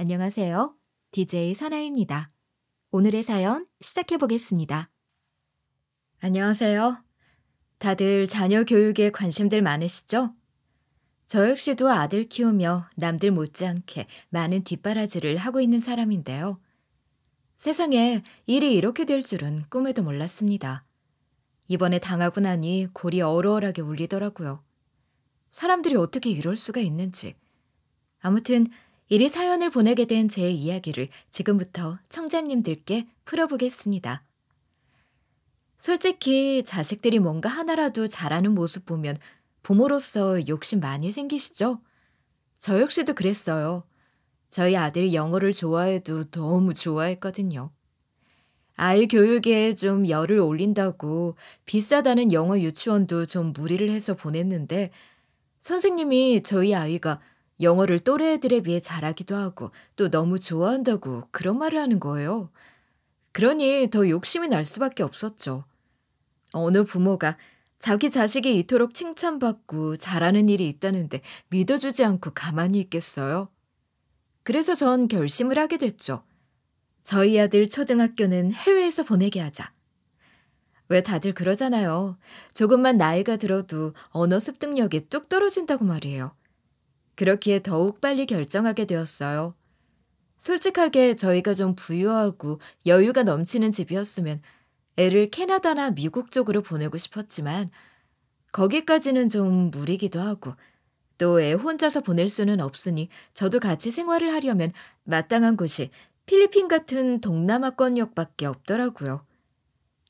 안녕하세요. DJ 사나입니다. 오늘의 사연 시작해 보겠습니다. 안녕하세요. 다들 자녀 교육에 관심들 많으시죠? 저 역시도 아들 키우며 남들 못지않게 많은 뒷바라지를 하고 있는 사람인데요. 세상에 일이 이렇게 될 줄은 꿈에도 몰랐습니다. 이번에 당하고 나니 골이 얼얼하게 울리더라고요. 사람들이 어떻게 이럴 수가 있는지. 아무튼 이리 사연을 보내게 된 제 이야기를 지금부터 청자님들께 풀어보겠습니다. 솔직히 자식들이 뭔가 하나라도 잘하는 모습 보면 부모로서 욕심 많이 생기시죠? 저 역시도 그랬어요. 저희 아들이 영어를 좋아해도 너무 좋아했거든요. 아이 교육에 좀 열을 올린다고 비싸다는 영어 유치원도 좀 무리를 해서 보냈는데 선생님이 저희 아이가 영어를 또래 애들에 비해 잘하기도 하고 또 너무 좋아한다고 그런 말을 하는 거예요. 그러니 더 욕심이 날 수밖에 없었죠. 어느 부모가 자기 자식이 이토록 칭찬받고 잘하는 일이 있다는데 믿어주지 않고 가만히 있겠어요? 그래서 전 결심을 하게 됐죠. 저희 아들 초등학교는 해외에서 보내게 하자. 왜 다들 그러잖아요. 조금만 나이가 들어도 언어 습득력이 뚝 떨어진다고 말이에요. 그렇기에 더욱 빨리 결정하게 되었어요. 솔직하게 저희가 좀 부유하고 여유가 넘치는 집이었으면 애를 캐나다나 미국 쪽으로 보내고 싶었지만 거기까지는 좀 무리기도 하고 또 애 혼자서 보낼 수는 없으니 저도 같이 생활을 하려면 마땅한 곳이 필리핀 같은 동남아권역밖에 없더라고요.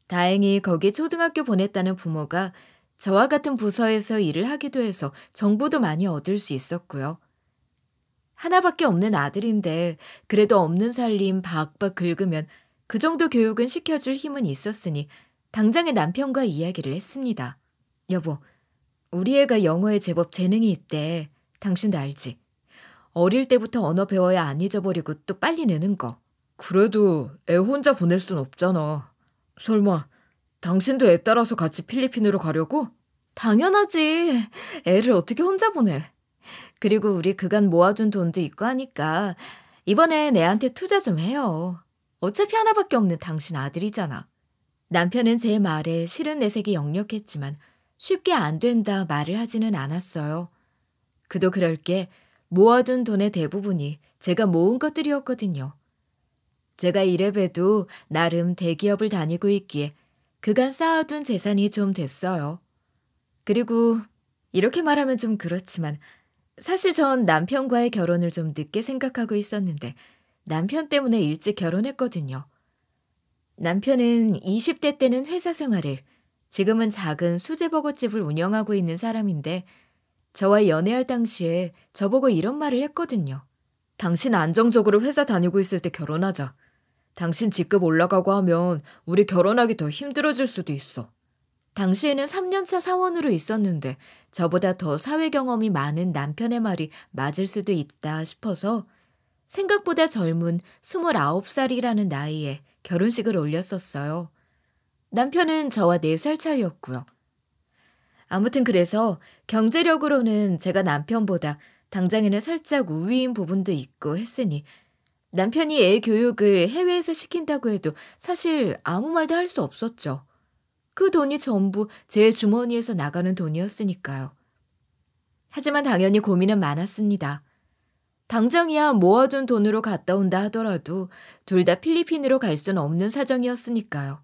다행히 거기 초등학교 보냈다는 부모가 저와 같은 부서에서 일을 하기도 해서 정보도 많이 얻을 수 있었고요. 하나밖에 없는 아들인데 그래도 없는 살림 박박 긁으면 그 정도 교육은 시켜줄 힘은 있었으니 당장에 남편과 이야기를 했습니다. 여보, 우리 애가 영어에 제법 재능이 있대. 당신도 알지? 어릴 때부터 언어 배워야 안 잊어버리고 또 빨리 느는 거. 그래도 애 혼자 보낼 순 없잖아. 설마 당신도 애 따라서 같이 필리핀으로 가려고? 당연하지. 애를 어떻게 혼자 보내. 그리고 우리 그간 모아둔 돈도 있고 하니까 이번엔 애한테 투자 좀 해요. 어차피 하나밖에 없는 당신 아들이잖아. 남편은 제 말에 싫은 내색이 역력했지만 쉽게 안 된다 말을 하지는 않았어요. 그도 그럴 게 모아둔 돈의 대부분이 제가 모은 것들이었거든요. 제가 이래봬도 나름 대기업을 다니고 있기에 그간 쌓아둔 재산이 좀 됐어요. 그리고 이렇게 말하면 좀 그렇지만 사실 전 남편과의 결혼을 좀 늦게 생각하고 있었는데 남편 때문에 일찍 결혼했거든요. 남편은 20대 때는 회사 생활을, 지금은 작은 수제버거집을 운영하고 있는 사람인데 저와 연애할 당시에 저보고 이런 말을 했거든요. 당신 안정적으로 회사 다니고 있을 때 결혼하자. 당신 직급 올라가고 하면 우리 결혼하기 더 힘들어질 수도 있어. 당시에는 3년차 사원으로 있었는데 저보다 더 사회 경험이 많은 남편의 말이 맞을 수도 있다 싶어서 생각보다 젊은 29살이라는 나이에 결혼식을 올렸었어요. 남편은 저와 4살 차이였고요. 아무튼 그래서 경제력으로는 제가 남편보다 당장에는 살짝 우위인 부분도 있고 했으니 남편이 애 교육을 해외에서 시킨다고 해도 사실 아무 말도 할 수 없었죠. 그 돈이 전부 제 주머니에서 나가는 돈이었으니까요. 하지만 당연히 고민은 많았습니다. 당장이야 모아둔 돈으로 갔다 온다 하더라도 둘 다 필리핀으로 갈 수는 없는 사정이었으니까요.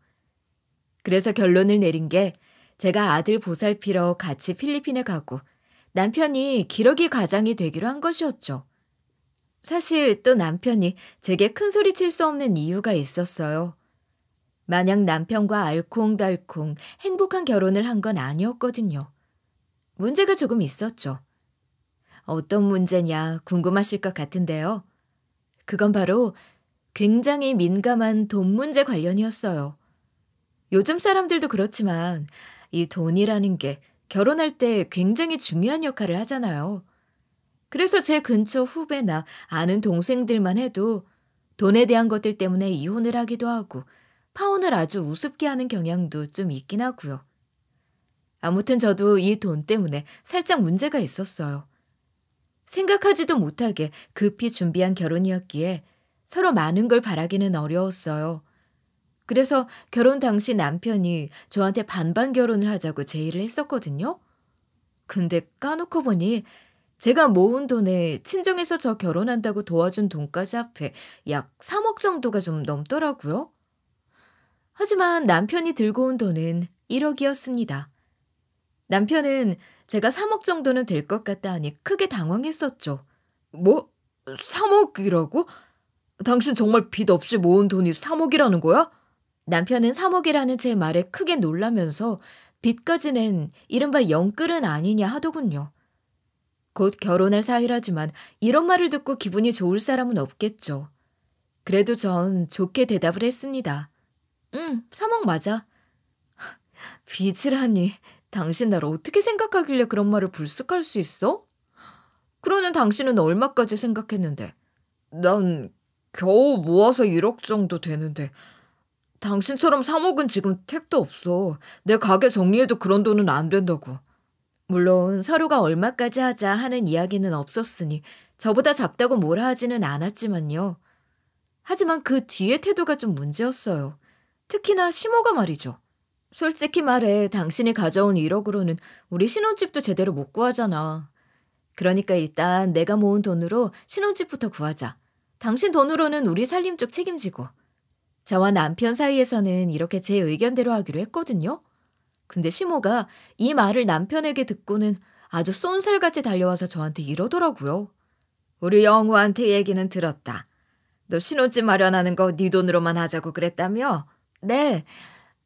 그래서 결론을 내린 게 제가 아들 보살피러 같이 필리핀에 가고 남편이 기러기 과장이 되기로 한 것이었죠. 사실 또 남편이 제게 큰소리 칠 수 없는 이유가 있었어요. 마냥 남편과 알콩달콩 행복한 결혼을 한 건 아니었거든요. 문제가 조금 있었죠. 어떤 문제냐 궁금하실 것 같은데요. 그건 바로 굉장히 민감한 돈 문제 관련이었어요. 요즘 사람들도 그렇지만 이 돈이라는 게 결혼할 때 굉장히 중요한 역할을 하잖아요. 그래서 제 근처 후배나 아는 동생들만 해도 돈에 대한 것들 때문에 이혼을 하기도 하고 파혼을 아주 우습게 하는 경향도 좀 있긴 하고요. 아무튼 저도 이 돈 때문에 살짝 문제가 있었어요. 생각하지도 못하게 급히 준비한 결혼이었기에 서로 많은 걸 바라기는 어려웠어요. 그래서 결혼 당시 남편이 저한테 반반 결혼을 하자고 제의를 했었거든요. 근데 까놓고 보니 제가 모은 돈에 친정에서 저 결혼한다고 도와준 돈까지 합해 약 3억 정도가 좀 넘더라고요. 하지만 남편이 들고 온 돈은 1억이었습니다. 남편은 제가 3억 정도는 될 것 같다 하니 크게 당황했었죠. 뭐? 3억이라고? 당신 정말 빚 없이 모은 돈이 3억이라는 거야? 남편은 3억이라는 제 말에 크게 놀라면서 빚까지 낸 이른바 영끌은 아니냐 하더군요. 곧 결혼할 사이라지만 이런 말을 듣고 기분이 좋을 사람은 없겠죠. 그래도 전 좋게 대답을 했습니다. 3억 맞아. 빚을 하니 당신 나를 어떻게 생각하길래 그런 말을 불쑥할 수 있어? 그러는 당신은 얼마까지 생각했는데? 난 겨우 모아서 1억 정도 되는데 당신처럼 3억은 지금 택도 없어. 내 가게 정리해도 그런 돈은 안 된다고. 물론 서로가 얼마까지 하자 하는 이야기는 없었으니 저보다 작다고 뭐라 하지는 않았지만요. 하지만 그 뒤의 태도가 좀 문제였어요. 특히나 시모가 말이죠. 솔직히 말해 당신이 가져온 1억으로는 우리 신혼집도 제대로 못 구하잖아. 그러니까 일단 내가 모은 돈으로 신혼집부터 구하자. 당신 돈으로는 우리 살림 쪽 책임지고. 저와 남편 사이에서는 이렇게 제 의견대로 하기로 했거든요. 근데 시모가 이 말을 남편에게 듣고는 아주 쏜살같이 달려와서 저한테 이러더라고요. 우리 영우한테 얘기는 들었다. 너 신혼집 마련하는 거 네 돈으로만 하자고 그랬다며? 네.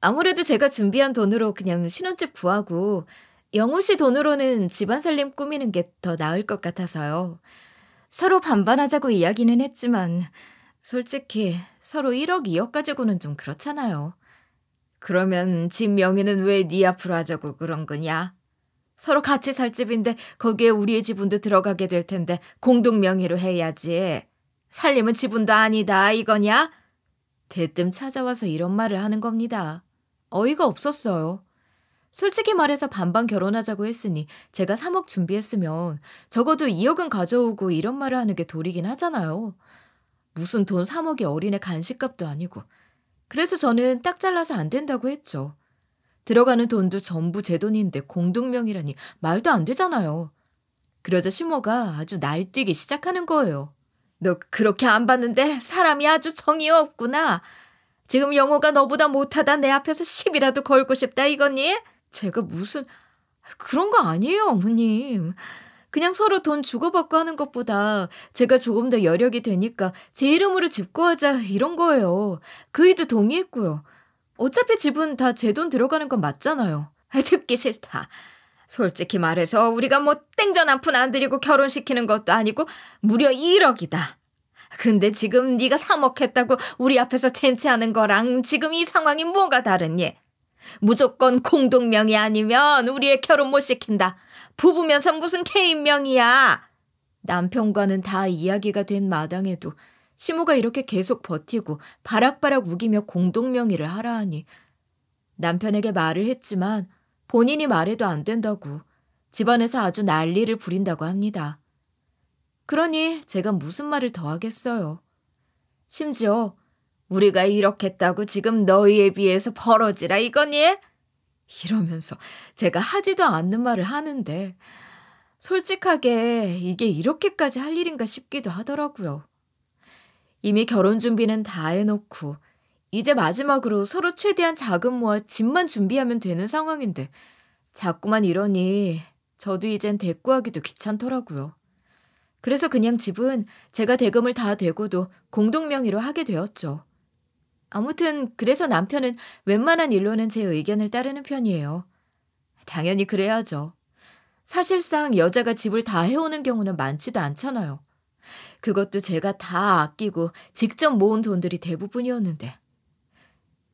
아무래도 제가 준비한 돈으로 그냥 신혼집 구하고 영우 씨 돈으로는 집안 살림 꾸미는 게 더 나을 것 같아서요. 서로 반반하자고 이야기는 했지만 솔직히 서로 1억, 2억 가지고는 좀 그렇잖아요. 그러면 집 명의는 왜 네 앞으로 하자고 그런 거냐? 서로 같이 살 집인데 거기에 우리의 지분도 들어가게 될 텐데 공동 명의로 해야지. 살림은 지분도 아니다 이거냐? 대뜸 찾아와서 이런 말을 하는 겁니다. 어이가 없었어요. 솔직히 말해서 반반 결혼하자고 했으니 제가 3억 준비했으면 적어도 2억은 가져오고 이런 말을 하는 게 도리긴 하잖아요. 무슨 돈 3억이 어린애 간식값도 아니고. 그래서 저는 딱 잘라서 안 된다고 했죠. 들어가는 돈도 전부 제 돈인데 공동명의라니 말도 안 되잖아요. 그러자 시모가 아주 날뛰기 시작하는 거예요. 너 그렇게 안 봤는데 사람이 아주 정이 없구나. 지금 영호가 너보다 못하다 내 앞에서 시비라도 걸고 싶다 이거니? 제가 무슨 그런 거 아니에요 어머님. 그냥 서로 돈 주고받고 하는 것보다 제가 조금 더 여력이 되니까 제 이름으로 집 구하자 이런 거예요. 그 이도 동의했고요. 어차피 집은 다 제 돈 들어가는 건 맞잖아요. 듣기 싫다. 솔직히 말해서 우리가 뭐 땡전 한 푼 안 들이고 결혼시키는 것도 아니고 무려 1억이다. 근데 지금 네가 3억 했다고 우리 앞에서 젠치하는 거랑 지금 이 상황이 뭐가 다르니? 무조건 공동명의 아니면 우리의 결혼 못 시킨다. 부부면서 무슨 개인명의야. 남편과는 다 이야기가 된 마당에도 시모가 이렇게 계속 버티고 바락바락 우기며 공동명의를 하라 하니 남편에게 말을 했지만 본인이 말해도 안 된다고 집안에서 아주 난리를 부린다고 합니다. 그러니 제가 무슨 말을 더 하겠어요. 심지어 우리가 이렇게 했다고 지금 너희에 비해서 벌어지라 이거니? 이러면서 제가 하지도 않는 말을 하는데 솔직하게 이게 이렇게까지 할 일인가 싶기도 하더라고요. 이미 결혼 준비는 다 해놓고 이제 마지막으로 서로 최대한 자금 모아 집만 준비하면 되는 상황인데 자꾸만 이러니 저도 이젠 대꾸하기도 귀찮더라고요. 그래서 그냥 집은 제가 대금을 다 대고도 공동명의로 하게 되었죠. 아무튼 그래서 남편은 웬만한 일로는 제 의견을 따르는 편이에요. 당연히 그래야죠. 사실상 여자가 집을 다 해오는 경우는 많지도 않잖아요. 그것도 제가 다 아끼고 직접 모은 돈들이 대부분이었는데.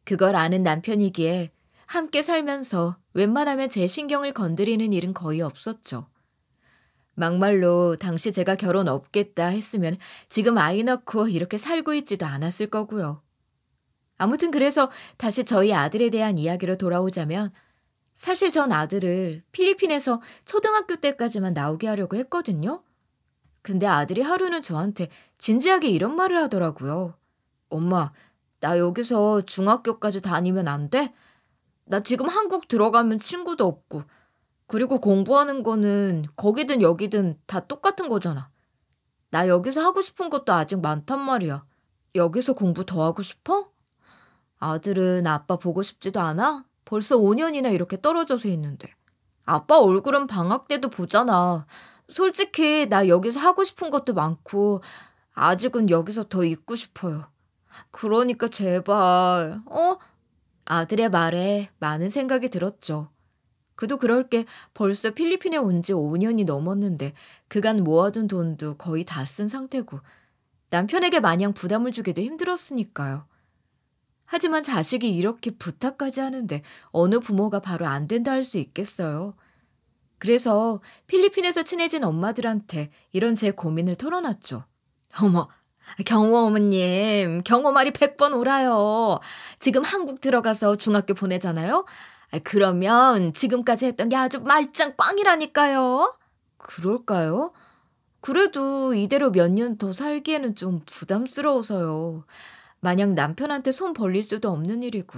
그걸 아는 남편이기에 함께 살면서 웬만하면 제 신경을 건드리는 일은 거의 없었죠. 막말로 당시 제가 결혼 없겠다 했으면 지금 아이 낳고 이렇게 살고 있지도 않았을 거고요. 아무튼 그래서 다시 저희 아들에 대한 이야기로 돌아오자면 사실 전 아들을 필리핀에서 초등학교 때까지만 나오게 하려고 했거든요. 근데 아들이 하루는 저한테 진지하게 이런 말을 하더라고요. 엄마, 나 여기서 중학교까지 다니면 안 돼? 나 지금 한국 들어가면 친구도 없고, 그리고 공부하는 거는 거기든 여기든 다 똑같은 거잖아. 나 여기서 하고 싶은 것도 아직 많단 말이야. 여기서 공부 더 하고 싶어? 아들은 아빠 보고 싶지도 않아? 벌써 5년이나 이렇게 떨어져서 있는데. 아빠 얼굴은 방학 때도 보잖아. 솔직히 나 여기서 하고 싶은 것도 많고 아직은 여기서 더 있고 싶어요. 그러니까 제발, 아들의 말에 많은 생각이 들었죠. 그도 그럴 게 벌써 필리핀에 온 지 5년이 넘었는데 그간 모아둔 돈도 거의 다 쓴 상태고 남편에게 마냥 부담을 주기도 힘들었으니까요. 하지만 자식이 이렇게 부탁까지 하는데 어느 부모가 바로 안 된다 할 수 있겠어요. 그래서 필리핀에서 친해진 엄마들한테 이런 제 고민을 털어놨죠. 어머, 경호 어머님, 경호 말이 100번 옳아요. 지금 한국 들어가서 중학교 보내잖아요. 그러면 지금까지 했던 게 아주 말짱 꽝이라니까요. 그럴까요? 그래도 이대로 몇 년 더 살기에는 좀 부담스러워서요. 마냥 남편한테 손 벌릴 수도 없는 일이고.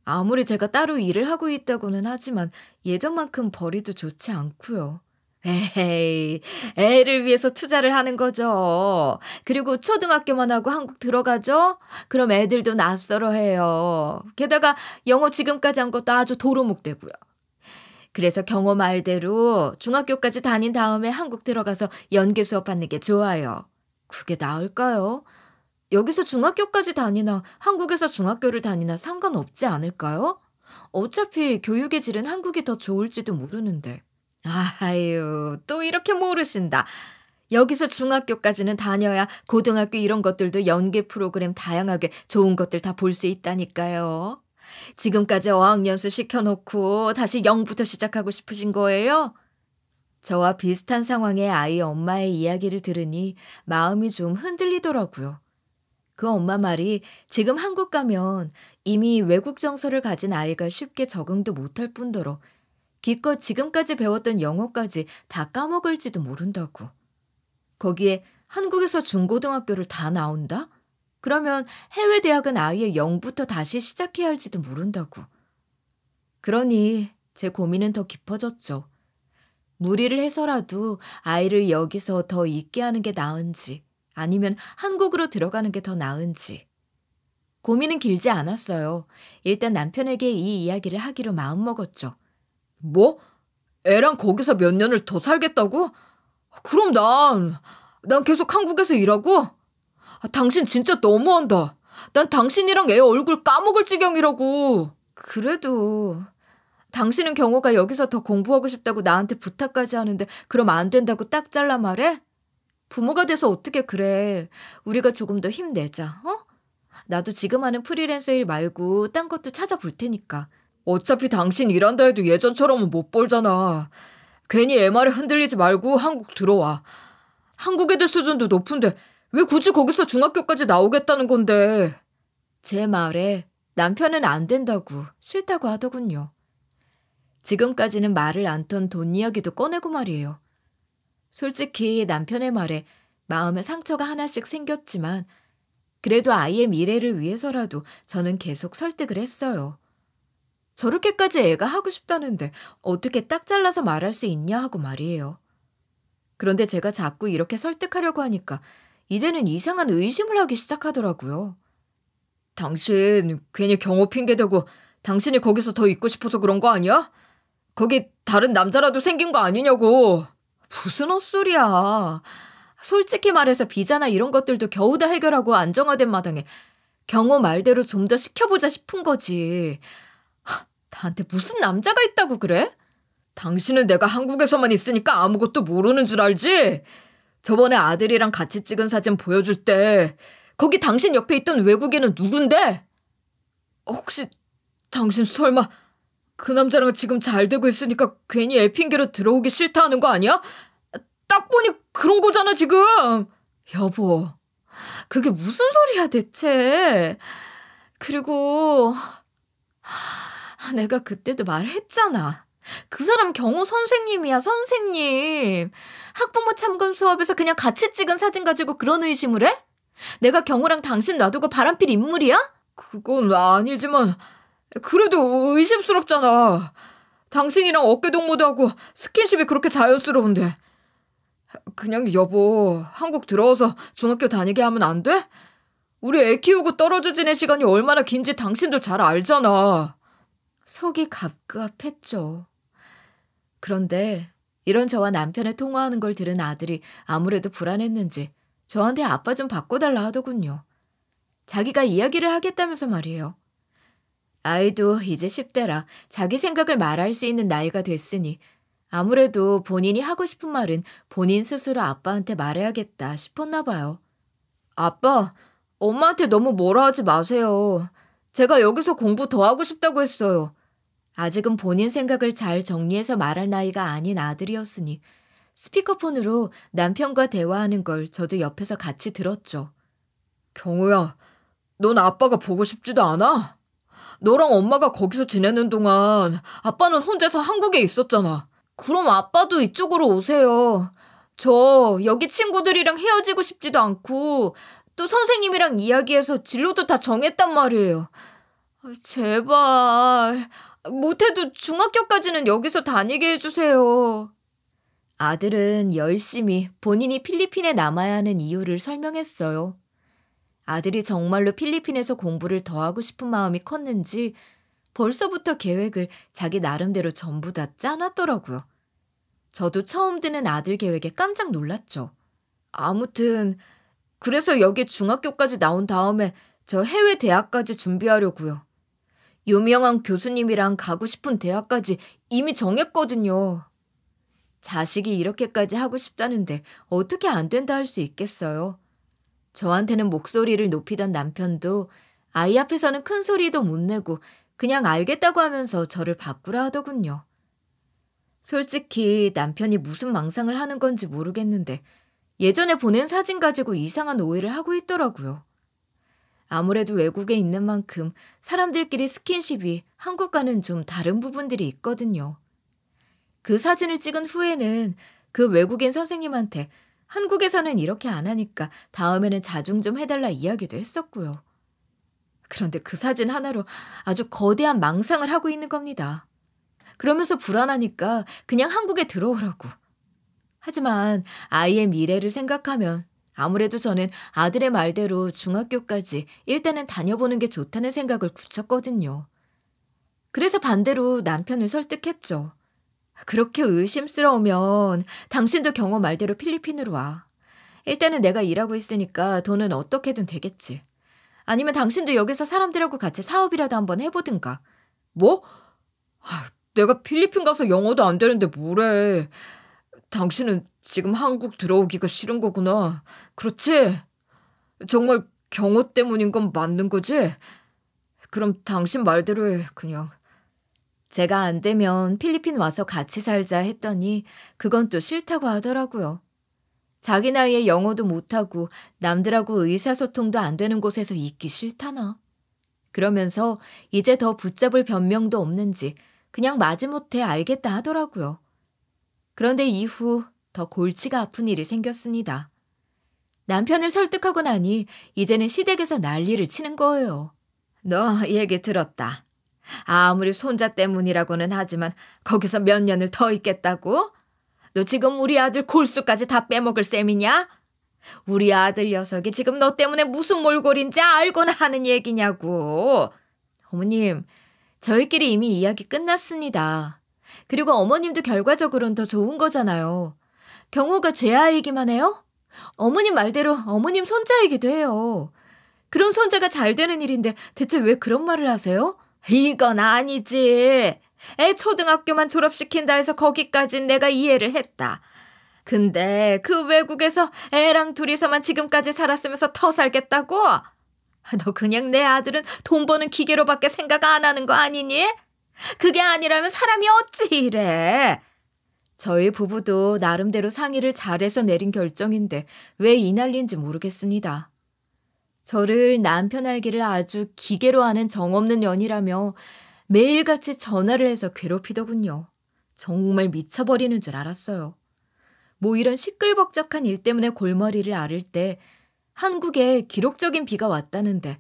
아무리 제가 따로 일을 하고 있다고는 하지만 예전만큼 벌이도 좋지 않고요. 에헤이, 애를 위해서 투자를 하는 거죠. 그리고 초등학교만 하고 한국 들어가죠? 그럼 애들도 낯설어해요. 게다가 영어 지금까지 한 것도 아주 도루묵되고요. 그래서 경호 말대로 중학교까지 다닌 다음에 한국 들어가서 연계 수업 받는 게 좋아요. 그게 나을까요? 여기서 중학교까지 다니나 한국에서 중학교를 다니나 상관없지 않을까요? 어차피 교육의 질은 한국이 더 좋을지도 모르는데. 아유, 또 이렇게 모르신다. 여기서 중학교까지는 다녀야 고등학교 이런 것들도 연계 프로그램 다양하게 좋은 것들 다 볼 수 있다니까요. 지금까지 어학연수 시켜놓고 다시 0부터 시작하고 싶으신 거예요? 저와 비슷한 상황의 아이 엄마의 이야기를 들으니 마음이 좀 흔들리더라고요. 그 엄마 말이 지금 한국 가면 이미 외국 정서를 가진 아이가 쉽게 적응도 못할 뿐더러 기껏 지금까지 배웠던 영어까지 다 까먹을지도 모른다고. 거기에 한국에서 중고등학교를 다 나온다? 그러면 해외 대학은 아예 0부터 다시 시작해야 할지도 모른다고. 그러니 제 고민은 더 깊어졌죠. 무리를 해서라도 아이를 여기서 더 있게 하는 게 나은지 아니면 한국으로 들어가는 게 더 나은지. 고민은 길지 않았어요. 일단 남편에게 이 이야기를 하기로 마음먹었죠. 뭐? 애랑 거기서 몇 년을 더 살겠다고? 그럼 난 계속 한국에서 일하고? 당신 진짜 너무한다. 난 당신이랑 애 얼굴 까먹을 지경이라고. 그래도 당신은 경호가 여기서 더 공부하고 싶다고 나한테 부탁까지 하는데 그럼 안 된다고 딱 잘라 말해? 부모가 돼서 어떻게 그래. 우리가 조금 더 힘내자. 나도 지금 하는 프리랜서 일 말고 딴 것도 찾아볼 테니까. 어차피 당신 일한다 해도 예전처럼은 못 벌잖아. 괜히 애 말에 흔들리지 말고 한국 들어와. 한국 애들 수준도 높은데 왜 굳이 거기서 중학교까지 나오겠다는 건데. 제 말에 남편은 안 된다고 싫다고 하더군요. 지금까지는 말을 안 턴 돈 이야기도 꺼내고 말이에요. 솔직히 남편의 말에 마음에 상처가 하나씩 생겼지만 그래도 아이의 미래를 위해서라도 저는 계속 설득을 했어요. 저렇게까지 애가 하고 싶다는데 어떻게 딱 잘라서 말할 수 있냐 하고 말이에요. 그런데 제가 자꾸 이렇게 설득하려고 하니까 이제는 이상한 의심을 하기 시작하더라고요. 당신 괜히 경호 핑계대고 당신이 거기서 더 있고 싶어서 그런 거 아니야? 거기 다른 남자라도 생긴 거 아니냐고. 무슨 헛소리야. 솔직히 말해서 비자나 이런 것들도 겨우 다 해결하고 안정화된 마당에 경호 말대로 좀 더 시켜보자 싶은 거지. 나한테 무슨 남자가 있다고 그래? 당신은 내가 한국에서만 있으니까 아무것도 모르는 줄 알지? 저번에 아들이랑 같이 찍은 사진 보여줄 때 거기 당신 옆에 있던 외국인은 누군데? 혹시 당신 설마 그 남자랑 지금 잘 되고 있으니까 괜히 애 핑계로 들어오기 싫다 하는 거 아니야? 딱 보니 그런 거잖아 지금. 여보, 그게 무슨 소리야 대체. 그리고 내가 그때도 말했잖아. 그 사람 경호 선생님이야, 선생님. 학부모 참관 수업에서 그냥 같이 찍은 사진 가지고 그런 의심을 해? 내가 경호랑 당신 놔두고 바람필 인물이야? 그건 아니지만 그래도 의심스럽잖아. 당신이랑 어깨동무도 하고 스킨십이 그렇게 자연스러운데. 그냥 여보, 한국 들어와서 중학교 다니게 하면 안 돼? 우리 애 키우고 떨어져 지낸 시간이 얼마나 긴지 당신도 잘 알잖아. 속이 갑갑했죠. 그런데 이런 저와 남편의 통화하는 걸 들은 아들이 아무래도 불안했는지 저한테 아빠 좀 바꿔달라 하더군요. 자기가 이야기를 하겠다면서 말이에요. 아이도 이제 10대라 자기 생각을 말할 수 있는 나이가 됐으니 아무래도 본인이 하고 싶은 말은 본인 스스로 아빠한테 말해야겠다 싶었나 봐요. 아빠, 엄마한테 너무 뭐라 하지 마세요. 제가 여기서 공부 더 하고 싶다고 했어요. 아직은 본인 생각을 잘 정리해서 말할 나이가 아닌 아들이었으니 스피커폰으로 남편과 대화하는 걸 저도 옆에서 같이 들었죠. 경우야, 넌 아빠가 보고 싶지도 않아? 너랑 엄마가 거기서 지내는 동안 아빠는 혼자서 한국에 있었잖아. 그럼 아빠도 이쪽으로 오세요. 저 여기 친구들이랑 헤어지고 싶지도 않고 또 선생님이랑 이야기해서 진로도 다 정했단 말이에요. 제발 못해도 중학교까지는 여기서 다니게 해주세요. 아들은 열심히 본인이 필리핀에 남아야 하는 이유를 설명했어요. 아들이 정말로 필리핀에서 공부를 더 하고 싶은 마음이 컸는지 벌써부터 계획을 자기 나름대로 전부 다 짜놨더라고요. 저도 처음 듣는 아들 계획에 깜짝 놀랐죠. 아무튼 그래서 여기 중학교까지 나온 다음에 저 해외 대학까지 준비하려고요. 유명한 교수님이랑 가고 싶은 대학까지 이미 정했거든요. 자식이 이렇게까지 하고 싶다는데 어떻게 안 된다 할 수 있겠어요. 저한테는 목소리를 높이던 남편도 아이 앞에서는 큰 소리도 못 내고 그냥 알겠다고 하면서 저를 바꾸라 하더군요. 솔직히 남편이 무슨 망상을 하는 건지 모르겠는데 예전에 보낸 사진 가지고 이상한 오해를 하고 있더라고요. 아무래도 외국에 있는 만큼 사람들끼리 스킨십이 한국과는 좀 다른 부분들이 있거든요. 그 사진을 찍은 후에는 그 외국인 선생님한테 한국에서는 이렇게 안 하니까 다음에는 자중 좀 해달라 이야기도 했었고요. 그런데 그 사진 하나로 아주 거대한 망상을 하고 있는 겁니다. 그러면서 불안하니까 그냥 한국에 들어오라고. 하지만 아이의 미래를 생각하면 아무래도 저는 아들의 말대로 중학교까지 일단은 다녀보는 게 좋다는 생각을 굳혔거든요. 그래서 반대로 남편을 설득했죠. 그렇게 의심스러우면 당신도 경호 말대로 필리핀으로 와. 일단은 내가 일하고 있으니까 돈은 어떻게든 되겠지. 아니면 당신도 여기서 사람들하고 같이 사업이라도 한번 해보든가. 뭐? 내가 필리핀 가서 영어도 안 되는데 뭐래. 당신은 지금 한국 들어오기가 싫은 거구나. 그렇지? 정말 경호 때문인 건 맞는 거지? 그럼 당신 말대로 해, 그냥. 제가 안 되면 필리핀 와서 같이 살자 했더니 그건 또 싫다고 하더라고요. 자기 나이에 영어도 못하고 남들하고 의사소통도 안 되는 곳에서 있기 싫다나. 그러면서 이제 더 붙잡을 변명도 없는지 그냥 마지못해 알겠다 하더라고요. 그런데 이후 더 골치가 아픈 일이 생겼습니다. 남편을 설득하고 나니 이제는 시댁에서 난리를 치는 거예요. 너 얘기 들었다. 아무리 손자 때문이라고는 하지만 거기서 몇 년을 더 있겠다고? 너 지금 우리 아들 골수까지 다 빼먹을 셈이냐? 우리 아들 녀석이 지금 너 때문에 무슨 몰골인지 알고나 하는 얘기냐고. 어머님, 저희끼리 이미 이야기 끝났습니다. 그리고 어머님도 결과적으로는 더 좋은 거잖아요. 경호가 제 아이이기만 해요? 어머님 말대로 어머님 손자이기도 해요. 그런 손자가 잘 되는 일인데 대체 왜 그런 말을 하세요? 이건 아니지. 애 초등학교만 졸업시킨다 해서 거기까진 내가 이해를 했다. 근데 그 외국에서 애랑 둘이서만 지금까지 살았으면서 더 살겠다고? 너 그냥 내 아들은 돈 버는 기계로밖에 생각 안 하는 거 아니니? 그게 아니라면 사람이 어찌 이래? 저희 부부도 나름대로 상의를 잘해서 내린 결정인데 왜 이 난리인지 모르겠습니다. 저를 남편 알기를 아주 기계로 아는 정없는 년이라며 매일같이 전화를 해서 괴롭히더군요. 정말 미쳐버리는 줄 알았어요. 뭐 이런 시끌벅적한 일 때문에 골머리를 앓을 때 한국에 기록적인 비가 왔다는데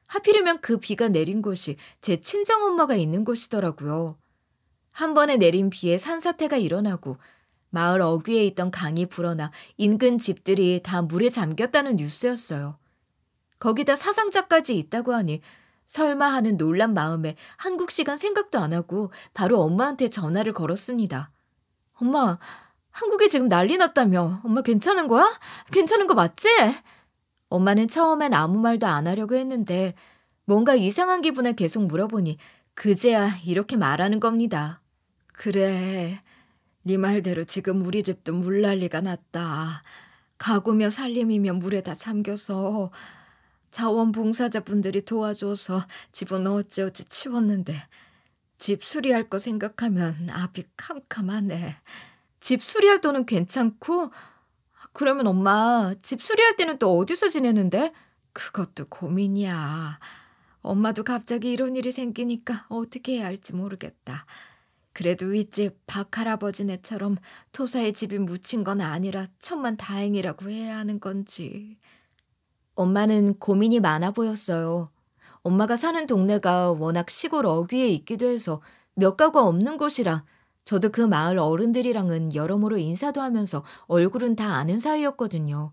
하필이면 그 비가 내린 곳이 제 친정엄마가 있는 곳이더라고요. 한 번에 내린 비에 산사태가 일어나고 마을 어귀에 있던 강이 불어나 인근 집들이 다 물에 잠겼다는 뉴스였어요. 거기다 사상자까지 있다고 하니 설마 하는 놀란 마음에 한국 시간 생각도 안 하고 바로 엄마한테 전화를 걸었습니다. 엄마, 한국에 지금 난리 났다며. 엄마 괜찮은 거야? 괜찮은 거 맞지? 엄마는 처음엔 아무 말도 안 하려고 했는데 뭔가 이상한 기분에 계속 물어보니 그제야 이렇게 말하는 겁니다. 그래, 네 말대로 지금 우리 집도 물난리가 났다. 가구며 살림이며 물에 다 잠겨서 자원봉사자분들이 도와줘서 집은 어찌어찌 치웠는데 집 수리할 거 생각하면 앞이 캄캄하네. 집 수리할 돈은 괜찮고 그러면 엄마 집 수리할 때는 또 어디서 지내는데? 그것도 고민이야. 엄마도 갑자기 이런 일이 생기니까 어떻게 해야 할지 모르겠다. 그래도 윗집 박할아버지네처럼 토사의 집이 묻힌 건 아니라 천만 다행이라고 해야 하는 건지. 엄마는 고민이 많아 보였어요. 엄마가 사는 동네가 워낙 시골 어귀에 있기도 해서 몇 가구 없는 곳이라 저도 그 마을 어른들이랑은 여러모로 인사도 하면서 얼굴은 다 아는 사이였거든요.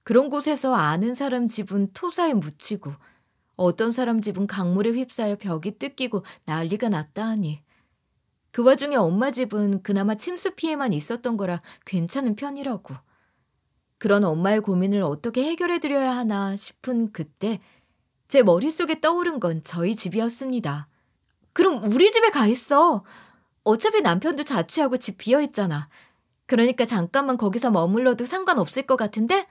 그런 곳에서 아는 사람 집은 토사에 묻히고 어떤 사람 집은 강물에 휩싸여 벽이 뜯기고 난리가 났다 하니 그 와중에 엄마 집은 그나마 침수 피해만 있었던 거라 괜찮은 편이라고. 그런 엄마의 고민을 어떻게 해결해드려야 하나 싶은 그때 제 머릿속에 떠오른 건 저희 집이었습니다. 그럼 우리 집에 가 있어. 어차피 남편도 자취하고 집 비어있잖아. 그러니까 잠깐만 거기서 머물러도 상관없을 것 같은데?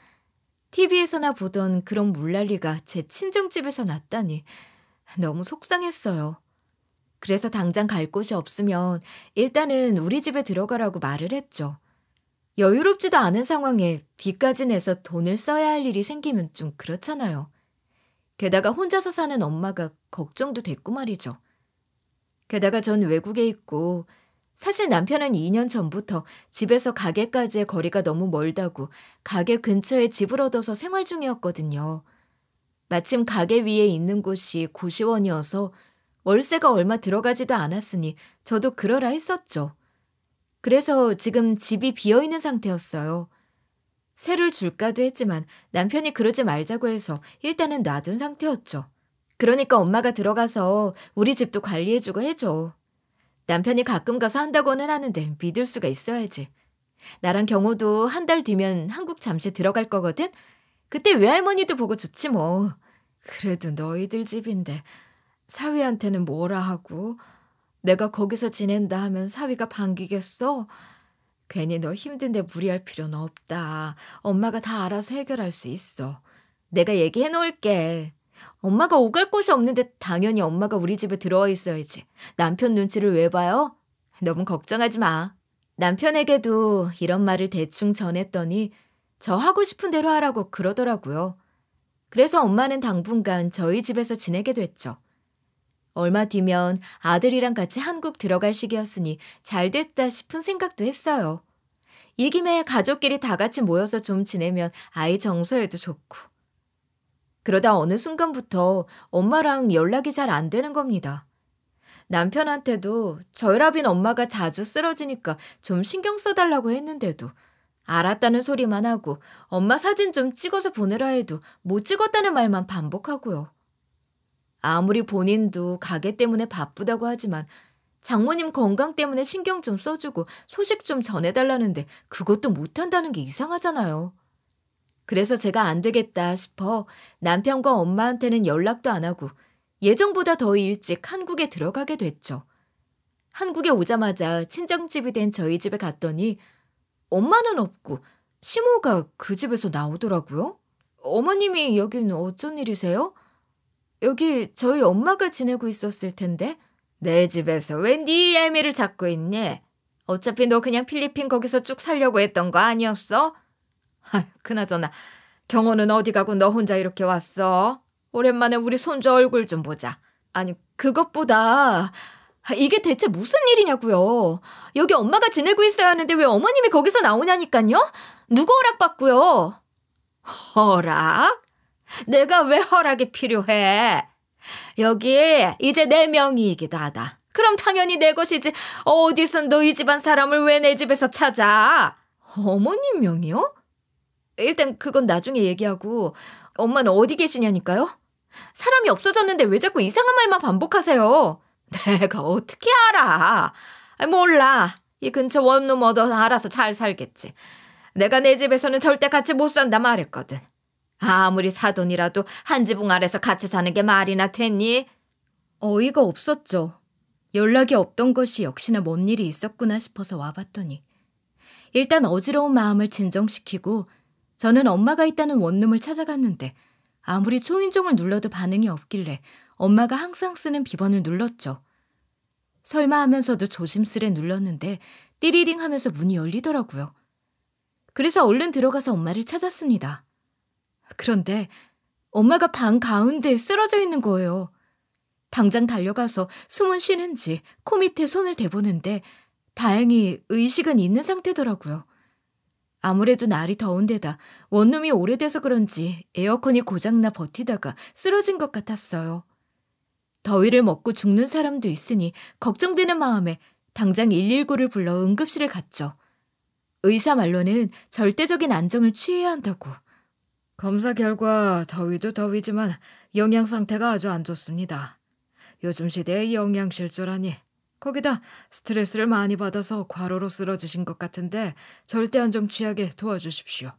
TV에서나 보던 그런 물난리가 제 친정집에서 났다니 너무 속상했어요. 그래서 당장 갈 곳이 없으면 일단은 우리 집에 들어가라고 말을 했죠. 여유롭지도 않은 상황에 빚까지 내서 돈을 써야 할 일이 생기면 좀 그렇잖아요. 게다가 혼자서 사는 엄마가 걱정도 됐고 말이죠. 게다가 전 외국에 있고 사실 남편은 2년 전부터 집에서 가게까지의 거리가 너무 멀다고 가게 근처에 집을 얻어서 생활 중이었거든요. 마침 가게 위에 있는 곳이 고시원이어서 월세가 얼마 들어가지도 않았으니 저도 그러라 했었죠. 그래서 지금 집이 비어있는 상태였어요. 세를 줄까도 했지만 남편이 그러지 말자고 해서 일단은 놔둔 상태였죠. 그러니까 엄마가 들어가서 우리 집도 관리해주고 해줘. 남편이 가끔 가서 한다고는 하는데 믿을 수가 있어야지. 나랑 경호도 한 달 뒤면 한국 잠시 들어갈 거거든? 그때 외할머니도 보고 좋지 뭐. 그래도 너희들 집인데 사위한테는 뭐라 하고 내가 거기서 지낸다 하면 사위가 반기겠어? 괜히 너 힘든데 무리할 필요는 없다. 엄마가 다 알아서 해결할 수 있어. 내가 얘기해 놓을게. 엄마가 오갈 곳이 없는데 당연히 엄마가 우리 집에 들어와 있어야지. 남편 눈치를 왜 봐요? 너무 걱정하지 마. 남편에게도 이런 말을 대충 전했더니 저 하고 싶은 대로 하라고 그러더라고요. 그래서 엄마는 당분간 저희 집에서 지내게 됐죠. 얼마 뒤면 아들이랑 같이 한국 들어갈 시기였으니 잘 됐다 싶은 생각도 했어요. 이 김에 가족끼리 다 같이 모여서 좀 지내면 아이 정서에도 좋고. 그러다 어느 순간부터 엄마랑 연락이 잘 안 되는 겁니다. 남편한테도 저혈압인 엄마가 자주 쓰러지니까 좀 신경 써달라고 했는데도 알았다는 소리만 하고 엄마 사진 좀 찍어서 보내라 해도 못 찍었다는 말만 반복하고요. 아무리 본인도 가게 때문에 바쁘다고 하지만 장모님 건강 때문에 신경 좀 써주고 소식 좀 전해달라는데 그것도 못한다는 게 이상하잖아요. 그래서 제가 안 되겠다 싶어 남편과 엄마한테는 연락도 안 하고 예정보다 더 일찍 한국에 들어가게 됐죠. 한국에 오자마자 친정집이 된 저희 집에 갔더니 엄마는 없고 시모가 그 집에서 나오더라고요. 어머님이 여기는 어쩐 일이세요? 여기 저희 엄마가 지내고 있었을 텐데. 내 집에서 왜 네 애미를 찾고 있니? 어차피 너 그냥 필리핀 거기서 쭉 살려고 했던 거 아니었어? 그나저나 경호는 어디 가고 너 혼자 이렇게 왔어? 오랜만에 우리 손주 얼굴 좀 보자. 아니 그것보다 이게 대체 무슨 일이냐고요. 여기 엄마가 지내고 있어야 하는데 왜 어머님이 거기서 나오냐니까요? 누구 허락받고요? 허락? 내가 왜 허락이 필요해? 여기 이제 내 명의이기도 하다. 그럼 당연히 내 것이지. 어디서 너희 집안 사람을 왜 내 집에서 찾아? 어머님 명의요? 일단 그건 나중에 얘기하고 엄마는 어디 계시냐니까요? 사람이 없어졌는데 왜 자꾸 이상한 말만 반복하세요? 내가 어떻게 알아? 몰라. 이 근처 원룸 얻어 알아서 잘 살겠지. 내가 내 집에서는 절대 같이 못 산다 말했거든. 아무리 사돈이라도 한 지붕 아래서 같이 사는 게 말이나 됐니? 어이가 없었죠. 연락이 없던 것이 역시나 뭔 일이 있었구나 싶어서 와봤더니 일단 어지러운 마음을 진정시키고 저는 엄마가 있다는 원룸을 찾아갔는데 아무리 초인종을 눌러도 반응이 없길래 엄마가 항상 쓰는 비번을 눌렀죠. 설마 하면서도 조심스레 눌렀는데 띠리링 하면서 문이 열리더라고요. 그래서 얼른 들어가서 엄마를 찾았습니다. 그런데 엄마가 방 가운데에 쓰러져 있는 거예요. 당장 달려가서 숨은 쉬는지 코 밑에 손을 대보는데 다행히 의식은 있는 상태더라고요. 아무래도 날이 더운 데다 원룸이 오래돼서 그런지 에어컨이 고장나 버티다가 쓰러진 것 같았어요. 더위를 먹고 죽는 사람도 있으니 걱정되는 마음에 당장 119를 불러 응급실을 갔죠. 의사 말로는 절대적인 안정을 취해야 한다고. 검사 결과 더위도 더위지만 영양 상태가 아주 안 좋습니다. 요즘 시대에 영양실조라니. 거기다 스트레스를 많이 받아서 과로로 쓰러지신 것 같은데 절대 안정 취하게 도와주십시오.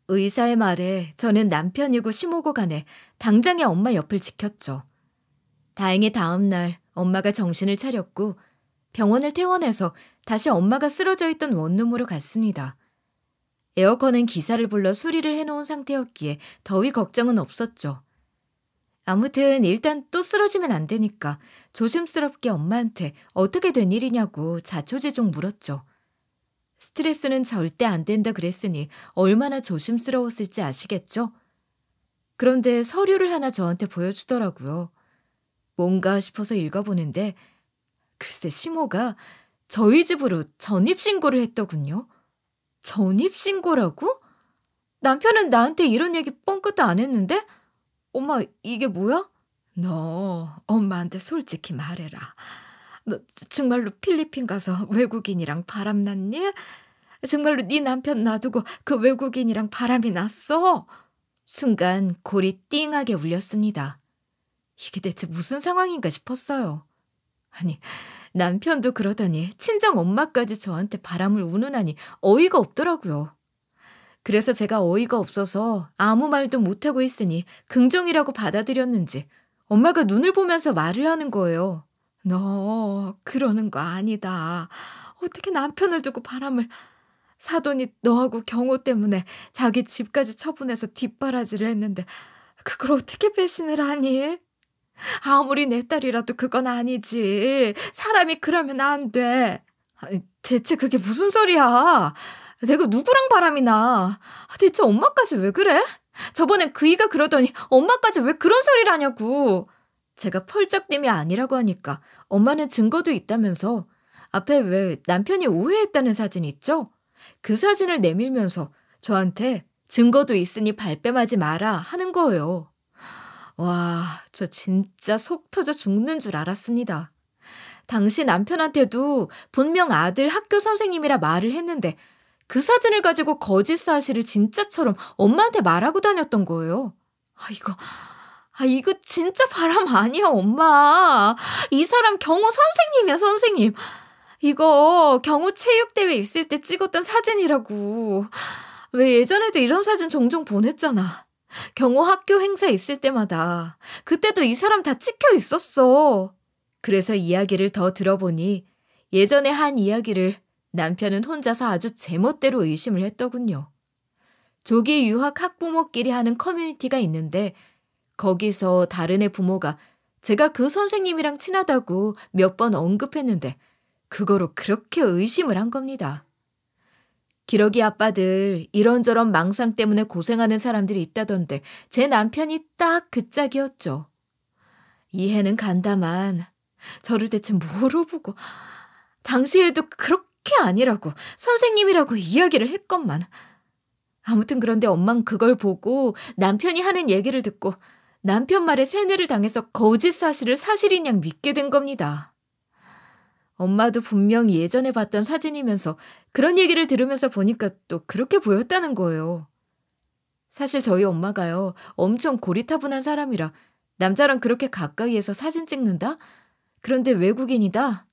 의사의 말에 저는 남편이고 시모고 간에 당장에 엄마 옆을 지켰죠. 다행히 다음 날 엄마가 정신을 차렸고 병원을 퇴원해서 다시 엄마가 쓰러져 있던 원룸으로 갔습니다. 에어컨은 기사를 불러 수리를 해놓은 상태였기에 더위 걱정은 없었죠. 아무튼 일단 또 쓰러지면 안 되니까 조심스럽게 엄마한테 어떻게 된 일이냐고 자초지종 물었죠. 스트레스는 절대 안 된다 그랬으니 얼마나 조심스러웠을지 아시겠죠? 그런데 서류를 하나 저한테 보여주더라고요. 뭔가 싶어서 읽어보는데 글쎄 시모가 저희 집으로 전입신고를 했더군요. 전입신고라고? 남편은 나한테 이런 얘기 뻥끗도 안 했는데? 엄마 이게 뭐야? 너 엄마한테 솔직히 말해라. 너 정말로 필리핀 가서 외국인이랑 바람났니? 정말로 네 남편 놔두고 그 외국인이랑 바람이 났어? 순간 골이 띵하게 울렸습니다. 이게 대체 무슨 상황인가 싶었어요. 아니 남편도 그러더니 친정 엄마까지 저한테 바람을 운운하니 어이가 없더라고요. 그래서 제가 어이가 없어서 아무 말도 못하고 있으니 긍정이라고 받아들였는지 엄마가 눈을 보면서 말을 하는 거예요. 너 그러는 거 아니다. 어떻게 남편을 두고 바람을... 사돈이 너하고 경호 때문에 자기 집까지 처분해서 뒷바라지를 했는데 그걸 어떻게 배신을 하니? 아무리 내 딸이라도 그건 아니지. 사람이 그러면 안 돼. 아니, 대체 그게 무슨 소리야? 내가 누구랑 바람이 나? 대체 엄마까지 왜 그래? 저번엔 그이가 그러더니 엄마까지 왜 그런 소리를 하냐고. 제가 펄쩍댐이 아니라고 하니까 엄마는 증거도 있다면서 앞에 왜 남편이 오해했다는 사진 있죠? 그 사진을 내밀면서 저한테 증거도 있으니 발뺌하지 마라 하는 거예요. 와, 저 진짜 속 터져 죽는 줄 알았습니다. 당시 남편한테도 분명 아들 학교 선생님이라 말을 했는데 그 사진을 가지고 거짓 사실을 진짜처럼 엄마한테 말하고 다녔던 거예요. 이거 진짜 바람 아니야, 엄마. 이 사람 경호 선생님이야, 선생님. 이거 경호 체육대회 있을 때 찍었던 사진이라고. 왜 예전에도 이런 사진 종종 보냈잖아. 경호 학교 행사 있을 때마다. 그때도 이 사람 다 찍혀 있었어. 그래서 이야기를 더 들어보니 예전에 한 이야기를 남편은 혼자서 아주 제멋대로 의심을 했더군요. 조기 유학 학부모끼리 하는 커뮤니티가 있는데 거기서 다른 애 부모가 제가 그 선생님이랑 친하다고 몇 번 언급했는데 그거로 그렇게 의심을 한 겁니다. 기러기 아빠들 이런저런 망상 때문에 고생하는 사람들이 있다던데 제 남편이 딱 그 짝이었죠. 이해는 간다만 저를 대체 뭐로 보고 당시에도 그렇게 아니라고 선생님이라고 이야기를 했건만. 아무튼 그런데 엄만 그걸 보고 남편이 하는 얘기를 듣고 남편 말에 세뇌를 당해서 거짓 사실을 사실인 양 믿게 된 겁니다. 엄마도 분명히 예전에 봤던 사진이면서 그런 얘기를 들으면서 보니까 또 그렇게 보였다는 거예요. 사실 저희 엄마가요, 엄청 고리타분한 사람이라 남자랑 그렇게 가까이에서 사진 찍는다? 그런데 외국인이다?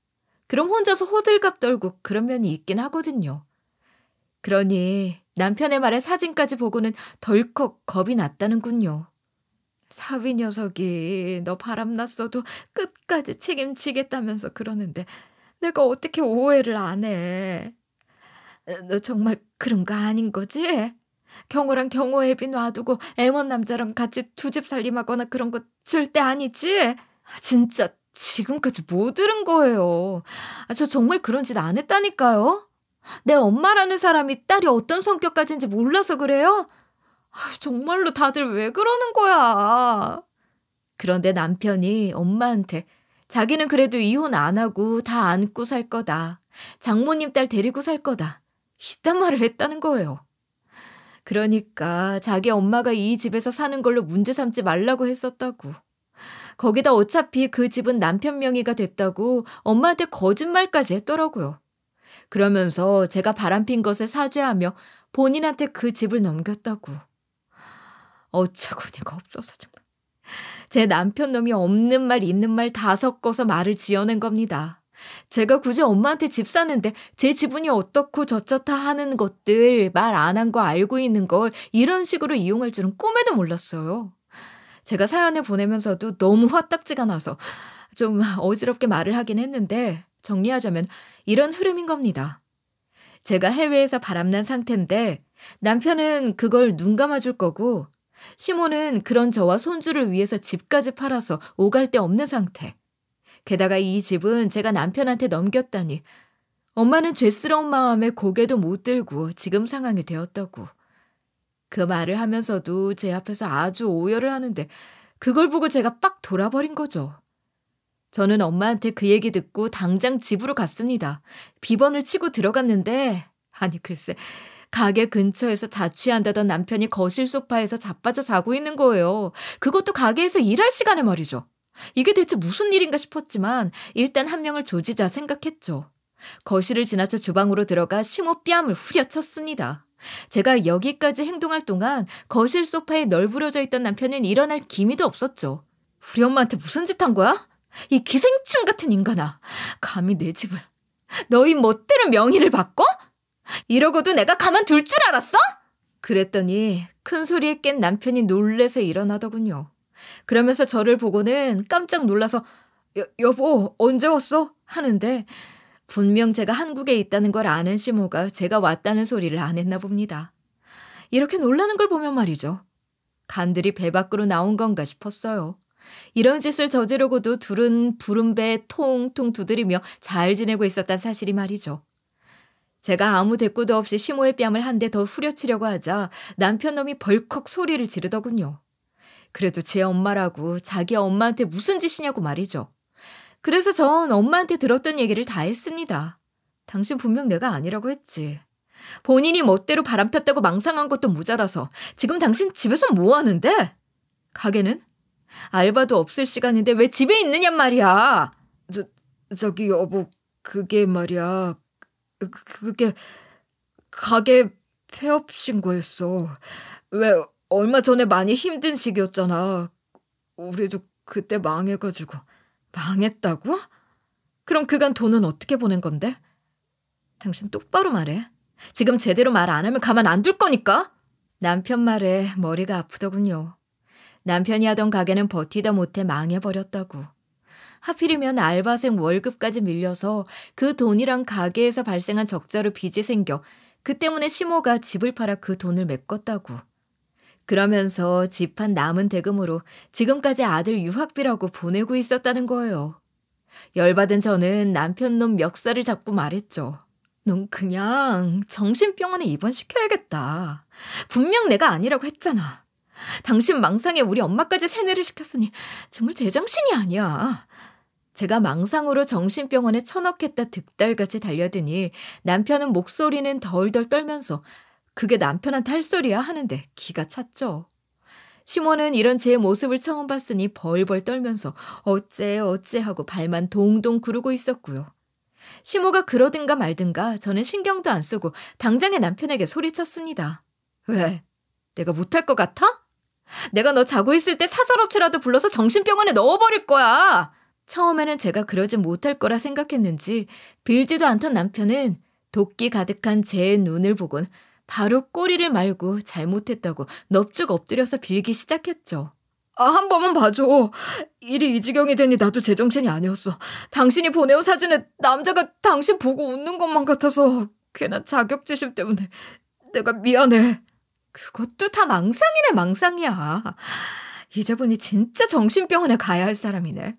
그럼 혼자서 호들갑 떨고 그런 면이 있긴 하거든요. 그러니 남편의 말에 사진까지 보고는 덜컥 겁이 났다는군요. 사위 녀석이 너 바람났어도 끝까지 책임지겠다면서 그러는데 내가 어떻게 오해를 안 해. 너 정말 그런 거 아닌 거지? 경호랑 경호애비 놔두고 애먼 남자랑 같이 두 집 살림하거나 그런 거 절대 아니지? 진짜 지금까지 뭐 들은 거예요. 저 정말 그런 짓 안 했다니까요. 내 엄마라는 사람이 딸이 어떤 성격 가진지 몰라서 그래요? 정말로 다들 왜 그러는 거야. 그런데 남편이 엄마한테 자기는 그래도 이혼 안 하고 다 안고 살 거다. 장모님 딸 데리고 살 거다. 이딴 말을 했다는 거예요. 그러니까 자기 엄마가 이 집에서 사는 걸로 문제 삼지 말라고 했었다고. 거기다 어차피 그 집은 남편 명의가 됐다고 엄마한테 거짓말까지 했더라고요. 그러면서 제가 바람핀 것을 사죄하며 본인한테 그 집을 넘겼다고. 어처구니가 없어서 정말. 제 남편 놈이 없는 말 있는 말 다 섞어서 말을 지어낸 겁니다. 제가 굳이 엄마한테 집 사는데 제 지분이 어떻고 저쩌다 하는 것들 말 안 한 거 알고 있는 걸 이런 식으로 이용할 줄은 꿈에도 몰랐어요. 제가 사연을 보내면서도 너무 화딱지가 나서 좀 어지럽게 말을 하긴 했는데 정리하자면 이런 흐름인 겁니다. 제가 해외에서 바람난 상태인데 남편은 그걸 눈 감아줄 거고 시모는 그런 저와 손주를 위해서 집까지 팔아서 오갈 데 없는 상태. 게다가 이 집은 제가 남편한테 넘겼다니 엄마는 죄스러운 마음에 고개도 못 들고 지금 상황이 되었다고. 그 말을 하면서도 제 앞에서 아주 오열을 하는데 그걸 보고 제가 빡 돌아버린 거죠. 저는 엄마한테 그 얘기 듣고 당장 집으로 갔습니다. 비번을 치고 들어갔는데 아니 글쎄 가게 근처에서 자취한다던 남편이 거실 소파에서 자빠져 자고 있는 거예요. 그것도 가게에서 일할 시간에 말이죠. 이게 대체 무슨 일인가 싶었지만 일단 한 명을 조지자 생각했죠. 거실을 지나쳐 주방으로 들어가 시모 뺨을 후려쳤습니다. 제가 여기까지 행동할 동안 거실 소파에 널브러져 있던 남편은 일어날 기미도 없었죠. 우리 엄마한테 무슨 짓 한 거야? 이 기생충 같은 인간아. 감히 내 집을 너희 멋대로 명의를 바꿔? 이러고도 내가 가만둘 줄 알았어? 그랬더니 큰 소리에 깬 남편이 놀래서 일어나더군요. 그러면서 저를 보고는 깜짝 놀라서 여보 언제 왔어? 하는데 분명 제가 한국에 있다는 걸 아는 시모가 제가 왔다는 소리를 안 했나 봅니다. 이렇게 놀라는 걸 보면 말이죠. 간들이 배 밖으로 나온 건가 싶었어요. 이런 짓을 저지르고도 둘은 부른 배 통통 두드리며 잘 지내고 있었단 사실이 말이죠. 제가 아무 대꾸도 없이 시모의 뺨을 한 대 더 후려치려고 하자 남편 놈이 벌컥 소리를 지르더군요. 그래도 제 엄마라고 자기 엄마한테 무슨 짓이냐고 말이죠. 그래서 전 엄마한테 들었던 얘기를 다 했습니다. 당신 분명 내가 아니라고 했지. 본인이 멋대로 바람 폈다고 망상한 것도 모자라서 지금 당신 집에서 뭐 하는데? 가게는? 알바도 없을 시간인데 왜 집에 있느냔 말이야. 저기 여보 그게 말이야. 그게 가게 폐업 신고했어. 왜 얼마 전에 많이 힘든 시기였잖아. 우리도 그때 망해가지고. 망했다고? 그럼 그간 돈은 어떻게 보낸 건데? 당신 똑바로 말해. 지금 제대로 말 안 하면 가만 안 둘 거니까. 남편 말에 머리가 아프더군요. 남편이 하던 가게는 버티다 못해 망해버렸다고. 하필이면 알바생 월급까지 밀려서 그 돈이랑 가게에서 발생한 적자로 빚이 생겨 그 때문에 시모가 집을 팔아 그 돈을 메꿨다고. 그러면서 집한 남은 대금으로 지금까지 아들 유학비라고 보내고 있었다는 거예요. 열받은 저는 남편 놈 멱살을 잡고 말했죠. 넌 그냥 정신병원에 입원시켜야겠다. 분명 내가 아니라고 했잖아. 당신 망상에 우리 엄마까지 세뇌를 시켰으니 정말 제정신이 아니야. 제가 망상으로 정신병원에 처넣겠다 득달같이 달려드니 남편은 목소리는 덜덜 떨면서 그게 남편한테 할 소리야 하는데 기가 찼죠. 시모는 이런 제 모습을 처음 봤으니 벌벌 떨면서 어째 어째 하고 발만 동동 구르고 있었고요. 시모가 그러든가 말든가 저는 신경도 안 쓰고 당장에 남편에게 소리쳤습니다. 왜? 내가 못할 것 같아? 내가 너 자고 있을 때 사설업체라도 불러서 정신병원에 넣어버릴 거야. 처음에는 제가 그러지 못할 거라 생각했는지 빌지도 않던 남편은 도끼 가득한 제 눈을 보곤 바로 꼬리를 말고 잘못했다고 넙죽 엎드려서 빌기 시작했죠. 한 번만 봐줘. 일이 이 지경이 되니 나도 제정신이 아니었어. 당신이 보내온 사진에 남자가 당신 보고 웃는 것만 같아서 괜한 자격지심 때문에 내가 미안해. 그것도 다 망상이네 망상이야. 이제 보니 진짜 정신병원에 가야 할 사람이네.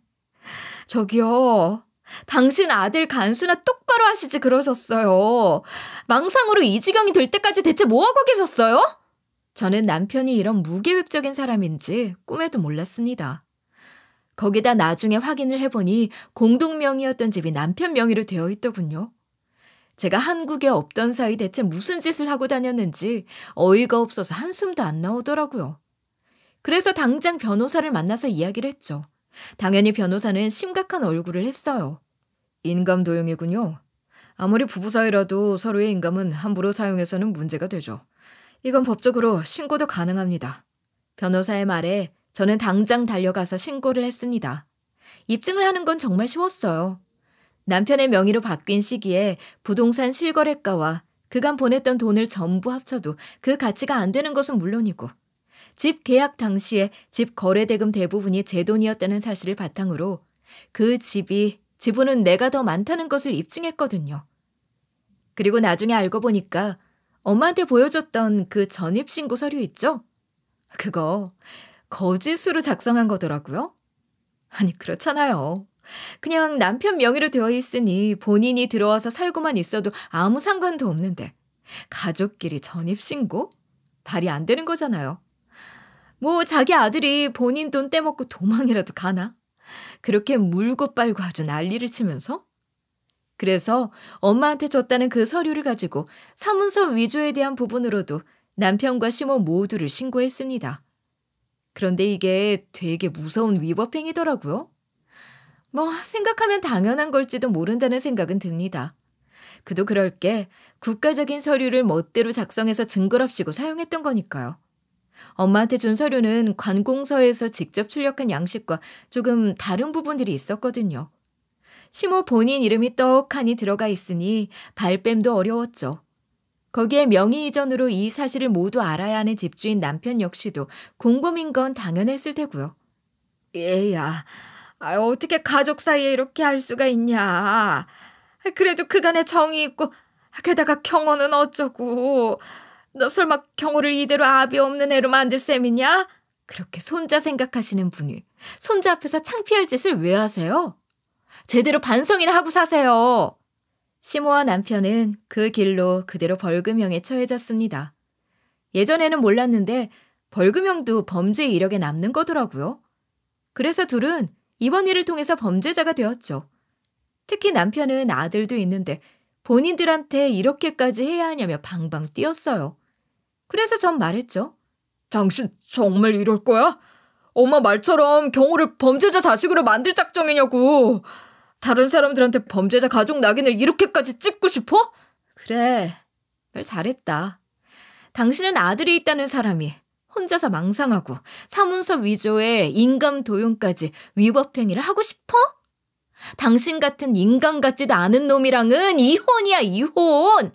저기요. 당신 아들 간수나 똑바로 하시지 그러셨어요. 망상으로 이 지경이 될 때까지 대체 뭐하고 계셨어요? 저는 남편이 이런 무계획적인 사람인지 꿈에도 몰랐습니다. 거기다 나중에 확인을 해보니 공동명의였던 집이 남편 명의로 되어 있더군요. 제가 한국에 없던 사이 대체 무슨 짓을 하고 다녔는지 어이가 없어서 한숨도 안 나오더라고요. 그래서 당장 변호사를 만나서 이야기를 했죠. 당연히 변호사는 심각한 얼굴을 했어요. 인감도용이군요. 아무리 부부 사이라도 서로의 인감은 함부로 사용해서는 문제가 되죠. 이건 법적으로 신고도 가능합니다. 변호사의 말에 저는 당장 달려가서 신고를 했습니다. 입증을 하는 건 정말 쉬웠어요. 남편의 명의로 바뀐 시기에 부동산 실거래가와 그간 보냈던 돈을 전부 합쳐도 그 가치가 안 되는 것은 물론이고 집 계약 당시에 집 거래대금 대부분이 제 돈이었다는 사실을 바탕으로 그 집이 지분은 내가 더 많다는 것을 입증했거든요. 그리고 나중에 알고 보니까 엄마한테 보여줬던 그 전입신고 서류 있죠? 그거 거짓으로 작성한 거더라고요. 아니 그렇잖아요. 그냥 남편 명의로 되어 있으니 본인이 들어와서 살고만 있어도 아무 상관도 없는데 가족끼리 전입신고? 말이 안 되는 거잖아요. 뭐 자기 아들이 본인 돈 떼먹고 도망이라도 가나? 그렇게 물고 빨고 아주 난리를 치면서? 그래서 엄마한테 줬다는 그 서류를 가지고 사문서 위조에 대한 부분으로도 남편과 시모 모두를 신고했습니다. 그런데 이게 되게 무서운 위법행위더라고요. 뭐 생각하면 당연한 걸지도 모른다는 생각은 듭니다. 그도 그럴 게 국가적인 서류를 멋대로 작성해서 증거랍시고 사용했던 거니까요. 엄마한테 준 서류는 관공서에서 직접 출력한 양식과 조금 다른 부분들이 있었거든요. 시모 본인 이름이 떡하니 들어가 있으니 발뺌도 어려웠죠. 거기에 명의 이전으로 이 사실을 모두 알아야 하는 집주인 남편 역시도 공범인 건 당연했을 테고요. 얘야, 어떻게 가족 사이에 이렇게 할 수가 있냐. 그래도 그간의 정이 있고 게다가 경호는 어쩌고. 너 설마 경호를 이대로 아비 없는 애로 만들 셈이냐? 그렇게 손자 생각하시는 분이 손자 앞에서 창피할 짓을 왜 하세요? 제대로 반성이나 하고 사세요. 시모와 남편은 그 길로 그대로 벌금형에 처해졌습니다. 예전에는 몰랐는데 벌금형도 범죄 이력에 남는 거더라고요. 그래서 둘은 이번 일을 통해서 범죄자가 되었죠. 특히 남편은 아들도 있는데 본인들한테 이렇게까지 해야 하냐며 방방 뛰었어요. 그래서 전 말했죠. 당신 정말 이럴 거야? 엄마 말처럼 경호를 범죄자 자식으로 만들 작정이냐고. 다른 사람들한테 범죄자 가족 낙인을 이렇게까지 찍고 싶어? 그래, 말 잘했다. 당신은 아들이 있다는 사람이 혼자서 망상하고 사문서 위조에 인감 도용까지 위법행위를 하고 싶어? 당신 같은 인간 같지도 않은 놈이랑은 이혼이야, 이혼.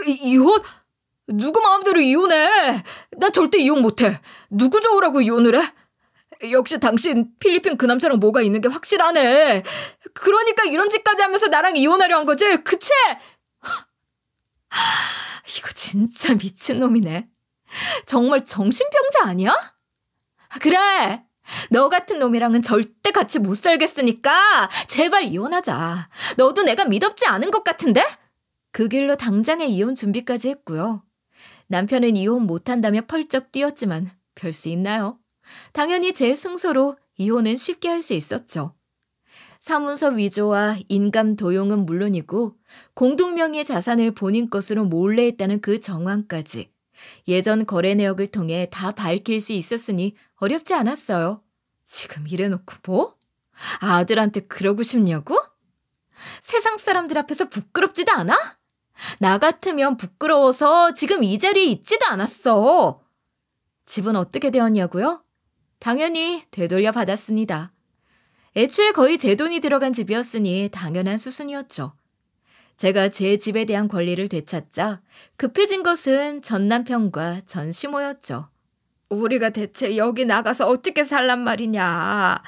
이혼? 누구 마음대로 이혼해? 나 절대 이혼 못해. 누구 좋으라고 이혼을 해? 역시 당신 필리핀 그 남자랑 뭐가 있는 게 확실하네. 그러니까 이런 짓까지 하면서 나랑 이혼하려 한 거지? 그치? 이거 진짜 미친놈이네. 정말 정신병자 아니야? 그래. 너 같은 놈이랑은 절대 같이 못 살겠으니까 제발 이혼하자. 너도 내가 미덥지 않은 것 같은데? 그 길로 당장의 이혼 준비까지 했고요. 남편은 이혼 못한다며 펄쩍 뛰었지만 별 수 있나요? 당연히 제 승소로 이혼은 쉽게 할 수 있었죠. 사문서 위조와 인감 도용은 물론이고 공동명의의 자산을 본인 것으로 몰래 했다는 그 정황까지 예전 거래 내역을 통해 다 밝힐 수 있었으니 어렵지 않았어요. 지금 이래놓고 뭐? 아들한테 그러고 싶냐고? 세상 사람들 앞에서 부끄럽지도 않아? 나 같으면 부끄러워서 지금 이 자리에 있지도 않았어. 집은 어떻게 되었냐고요? 당연히 되돌려 받았습니다. 애초에 거의 제 돈이 들어간 집이었으니 당연한 수순이었죠. 제가 제 집에 대한 권리를 되찾자 급해진 것은 전 남편과 전 시모였죠. 우리가 대체 여기 나가서 어떻게 살란 말이냐.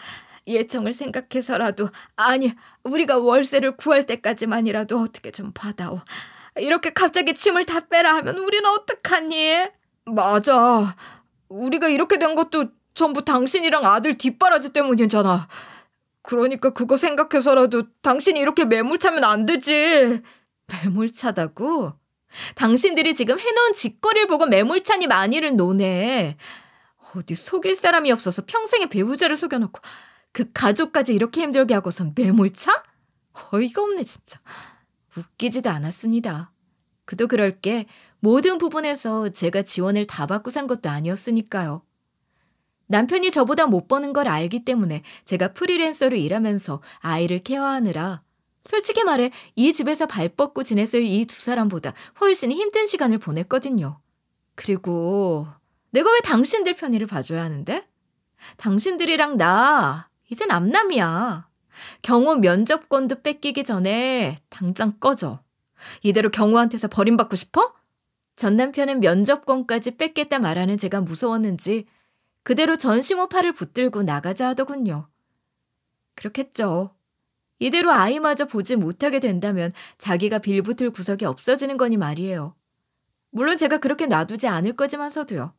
예청을 생각해서라도 아니 우리가 월세를 구할 때까지만이라도 어떻게 좀 받아오. 이렇게 갑자기 짐을 다 빼라 하면 우리는 어떡하니? 맞아. 우리가 이렇게 된 것도 전부 당신이랑 아들 뒷바라지 때문이잖아. 그러니까 그거 생각해서라도 당신이 이렇게 매몰차면 안 되지. 매몰차다고? 당신들이 지금 해놓은 짓거리를 보고 매몰차니 많이를 노네. 어디 속일 사람이 없어서 평생의 배우자를 속여놓고 그 가족까지 이렇게 힘들게 하고선 매몰차? 어이가 없네 진짜. 웃기지도 않았습니다. 그도 그럴 게 모든 부분에서 제가 지원을 다 받고 산 것도 아니었으니까요. 남편이 저보다 못 버는 걸 알기 때문에 제가 프리랜서로 일하면서 아이를 케어하느라 솔직히 말해 이 집에서 발 뻗고 지냈을 이 두 사람보다 훨씬 힘든 시간을 보냈거든요. 그리고 내가 왜 당신들 편의를 봐줘야 하는데? 당신들이랑 나 이제 남남이야. 경호 면접권도 뺏기기 전에 당장 꺼져. 이대로 경호한테서 버림받고 싶어? 전 남편은 면접권까지 뺏겠다 말하는 제가 무서웠는지 그대로 전시모 팔을 붙들고 나가자 하더군요. 그렇겠죠. 이대로 아이마저 보지 못하게 된다면 자기가 빌붙을 구석이 없어지는 거니 말이에요. 물론 제가 그렇게 놔두지 않을 거지만서도요.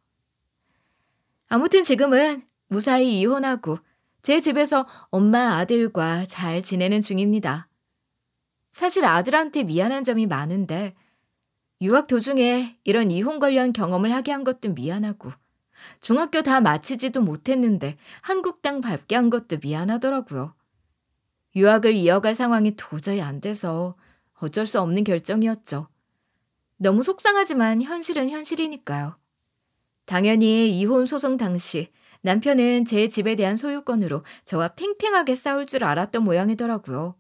아무튼 지금은 무사히 이혼하고 제 집에서 엄마 아들과 잘 지내는 중입니다. 사실 아들한테 미안한 점이 많은데 유학 도중에 이런 이혼 관련 경험을 하게 한 것도 미안하고 중학교 다 마치지도 못했는데 한국 땅 밟게 한 것도 미안하더라고요. 유학을 이어갈 상황이 도저히 안 돼서 어쩔 수 없는 결정이었죠. 너무 속상하지만 현실은 현실이니까요. 당연히 이혼 소송 당시 남편은 제 집에 대한 소유권으로 저와 팽팽하게 싸울 줄 알았던 모양이더라고요.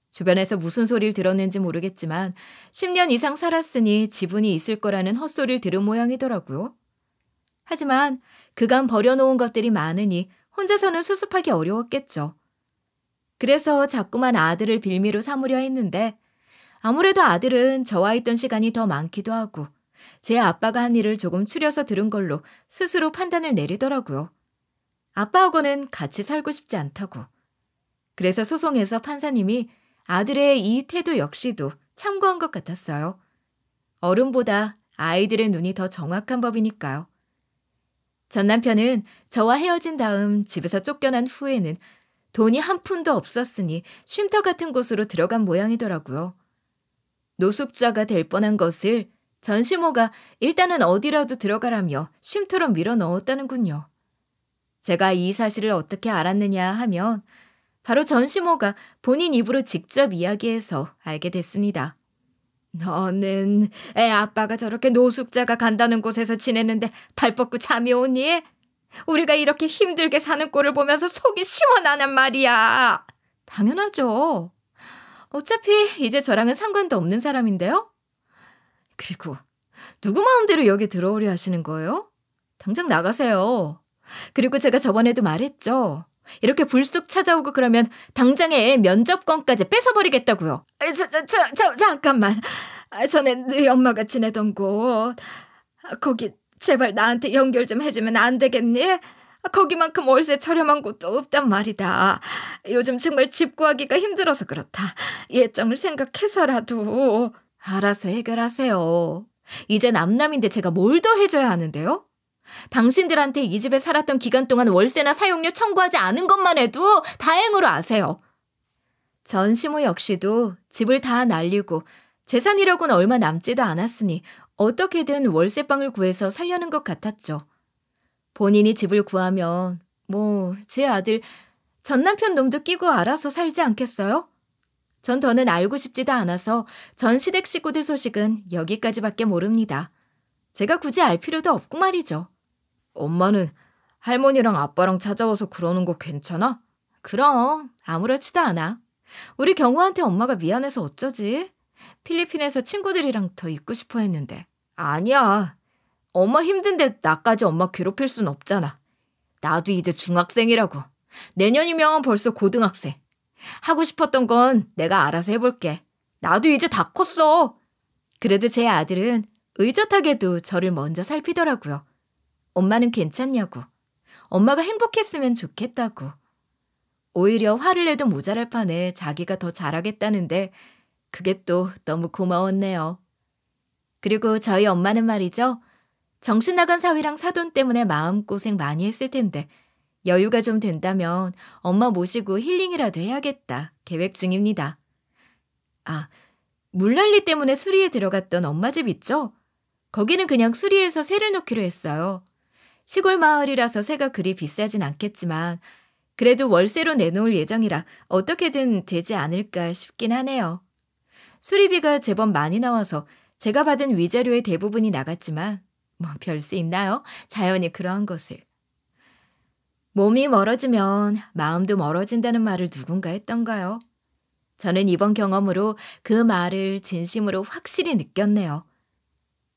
주변에서 무슨 소리를 들었는지 모르겠지만 10년 이상 살았으니 지분이 있을 거라는 헛소리를 들은 모양이더라고요. 하지만 그간 버려놓은 것들이 많으니 혼자서는 수습하기 어려웠겠죠. 그래서 자꾸만 아들을 빌미로 삼으려 했는데 아무래도 아들은 저와 있던 시간이 더 많기도 하고 제 아빠가 한 일을 조금 추려서 들은 걸로 스스로 판단을 내리더라고요. 아빠하고는 같이 살고 싶지 않다고. 그래서 소송에서 판사님이 아들의 이 태도 역시도 참고한 것 같았어요. 어른보다 아이들의 눈이 더 정확한 법이니까요. 전 남편은 저와 헤어진 다음 집에서 쫓겨난 후에는 돈이 한 푼도 없었으니 쉼터 같은 곳으로 들어간 모양이더라고요. 노숙자가 될 뻔한 것을 전시모가 일단은 어디라도 들어가라며 쉼터로 밀어 넣었다는군요. 제가 이 사실을 어떻게 알았느냐 하면 바로 전시모가 본인 입으로 직접 이야기해서 알게 됐습니다. 너는 애 아빠가 저렇게 노숙자가 간다는 곳에서 지내는데 발 뻗고 잠이 오니? 우리가 이렇게 힘들게 사는 꼴을 보면서 속이 시원하단 말이야. 당연하죠. 어차피 이제 저랑은 상관도 없는 사람인데요. 그리고 누구 마음대로 여기 들어오려 하시는 거예요? 당장 나가세요. 그리고 제가 저번에도 말했죠. 이렇게 불쑥 찾아오고 그러면 당장에 애 면접권까지 뺏어버리겠다고요. 잠깐만. 전에 너희 엄마가 지내던 곳. 거기 제발 나한테 연결 좀 해주면 안 되겠니? 거기만큼 월세 저렴한 곳도 없단 말이다. 요즘 정말 집 구하기가 힘들어서 그렇다. 예정을 생각해서라도. 알아서 해결하세요. 이제 남남인데 제가 뭘 더 해줘야 하는데요? 당신들한테 이 집에 살았던 기간 동안 월세나 사용료 청구하지 않은 것만 해도 다행으로 아세요. 전시모 역시도 집을 다 날리고 재산이라고는 얼마 남지도 않았으니 어떻게든 월세방을 구해서 살려는 것 같았죠. 본인이 집을 구하면 제 아들 전 남편 놈도 끼고 알아서 살지 않겠어요? 전 더는 알고 싶지도 않아서 전 시댁 식구들 소식은 여기까지밖에 모릅니다. 제가 굳이 알 필요도 없고 말이죠. 엄마는 할머니랑 아빠랑 찾아와서 그러는 거 괜찮아? 그럼 아무렇지도 않아. 우리 경호한테 엄마가 미안해서 어쩌지? 필리핀에서 친구들이랑 더 있고 싶어 했는데. 아니야. 엄마 힘든데 나까지 엄마 괴롭힐 순 없잖아. 나도 이제 중학생이라고. 내년이면 벌써 고등학생. 하고 싶었던 건 내가 알아서 해볼게. 나도 이제 다 컸어. 그래도 제 아들은 의젓하게도 저를 먼저 살피더라고요. 엄마는 괜찮냐고. 엄마가 행복했으면 좋겠다고. 오히려 화를 내도 모자랄 판에 자기가 더 잘하겠다는데 그게 또 너무 고마웠네요. 그리고 저희 엄마는 말이죠. 정신 나간 사위랑 사돈 때문에 마음고생 많이 했을 텐데 여유가 좀 된다면 엄마 모시고 힐링이라도 해야겠다 계획 중입니다. 물난리 때문에 수리에 들어갔던 엄마 집 있죠? 거기는 그냥 수리해서 새를 놓기로 했어요. 시골 마을이라서 새가 그리 비싸진 않겠지만 그래도 월세로 내놓을 예정이라 어떻게든 되지 않을까 싶긴 하네요. 수리비가 제법 많이 나와서 제가 받은 위자료의 대부분이 나갔지만 별 수 있나요? 자연히 그러한 것을. 몸이 멀어지면 마음도 멀어진다는 말을 누군가 했던가요? 저는 이번 경험으로 그 말을 진심으로 확실히 느꼈네요.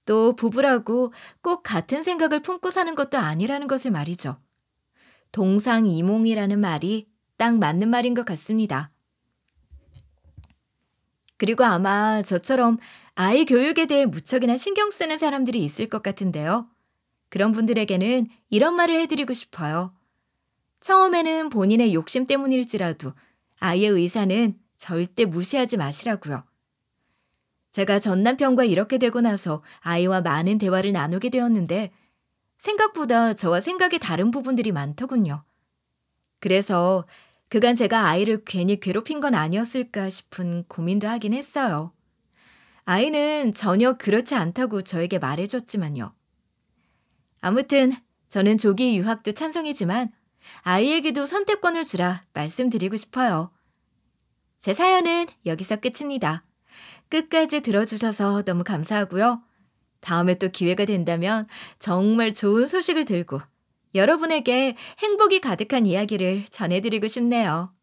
또 부부라고 꼭 같은 생각을 품고 사는 것도 아니라는 것을 말이죠. 동상이몽이라는 말이 딱 맞는 말인 것 같습니다. 그리고 아마 저처럼 아이 교육에 대해 무척이나 신경 쓰는 사람들이 있을 것 같은데요. 그런 분들에게는 이런 말을 해드리고 싶어요. 처음에는 본인의 욕심 때문일지라도 아이의 의사는 절대 무시하지 마시라고요. 제가 전 남편과 이렇게 되고 나서 아이와 많은 대화를 나누게 되었는데 생각보다 저와 생각이 다른 부분들이 많더군요. 그래서 그간 제가 아이를 괜히 괴롭힌 건 아니었을까 싶은 고민도 하긴 했어요. 아이는 전혀 그렇지 않다고 저에게 말해줬지만요. 아무튼 저는 조기 유학도 찬성이지만 아이에게도 선택권을 주라 말씀드리고 싶어요. 제 사연은 여기서 끝입니다. 끝까지 들어주셔서 너무 감사하고요. 다음에 또 기회가 된다면 정말 좋은 소식을 들고 여러분에게 행복이 가득한 이야기를 전해드리고 싶네요.